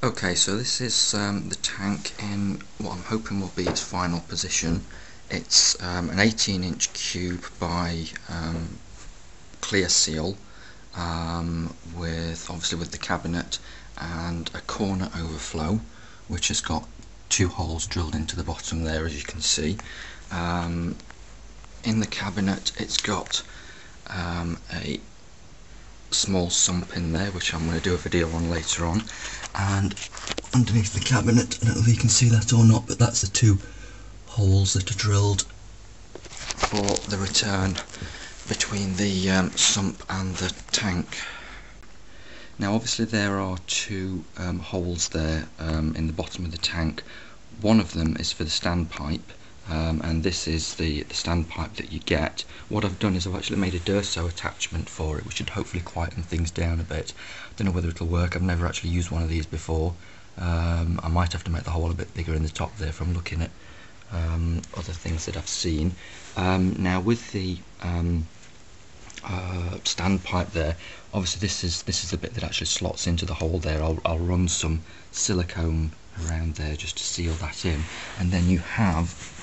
Okay, so this is the tank in what I'm hoping will be its final position. It's an 18-inch cube by clearseal, with the cabinet and a corner overflow, which has got two holes drilled into the bottom there, as you can see. In the cabinet, it's got a small sump in there, which I'm going to do a video on later on, and underneath the cabinet, I don't know if you can see that or not, but that's the two holes that are drilled for the return between the sump and the tank. Now obviously there are two holes there in the bottom of the tank. One of them is for the standpipe, and this is the standpipe that you get. What I've done is I've actually made a Durso attachment for it, which should hopefully quieten things down a bit. I don't know whether it'll work. I've never actually used one of these before. I might have to make the hole a bit bigger in the top there from looking at other things that I've seen. Now with the standpipe there, obviously this is the bit that actually slots into the hole there. I'll run some silicone around there just to seal that in, and then you have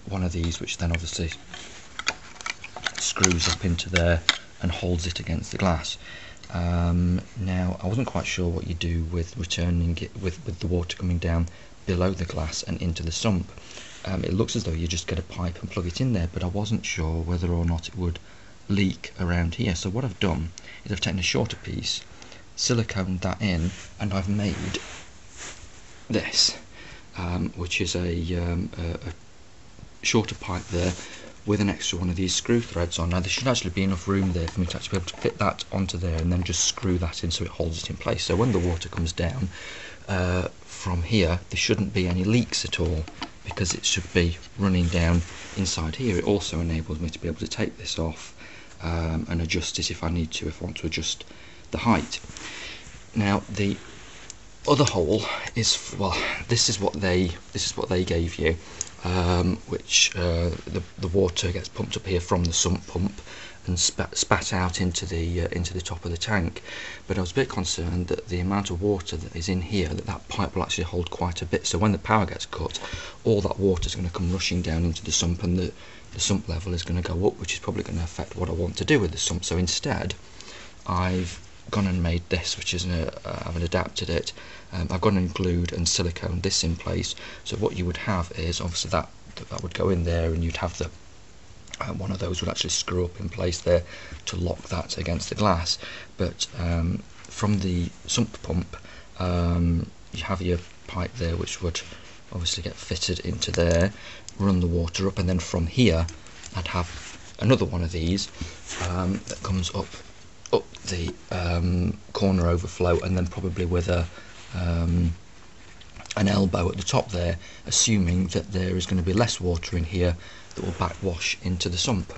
one of these which then obviously screws up into there and holds it against the glass. Now I wasn't quite sure what you do with returning it with the water coming down below the glass and into the sump. It looks as though you just get a pipe and plug it in there, but I wasn't sure whether or not it would leak around here. So what I've done is I've taken a shorter piece, siliconed that in, and I've made this, which is a shorter pipe there with an extra one of these screw threads on. Now there should actually be enough room there for me to actually be able to fit that onto there and then just screw that in so it holds it in place. So when the water comes down from here, there shouldn't be any leaks at all, because it should be running down inside here. It also enables me to be able to take this off and adjust it if I need to, if I want to adjust the height. Now the other hole is, well, this is what they gave you, which the water gets pumped up here from the sump pump and spat out into the top of the tank. But I was a bit concerned that the amount of water that is in here, that pipe will actually hold quite a bit. So when the power gets cut, all that water is going to come rushing down into the sump, and the sump level is going to go up, which is probably going to affect what I want to do with the sump. So instead, I've gone and made this, which is I've adapted it. I've gone and glued and siliconed this in place. So what you would have is obviously that would go in there, and you'd have the one of those would actually screw up in place there to lock that against the glass. But from the sump pump, you have your pipe there, which would obviously get fitted into there, run the water up, and then from here I'd have another one of these that comes up the corner overflow, and then probably with an elbow at the top there, assuming that there is going to be less water in here that will backwash into the sump.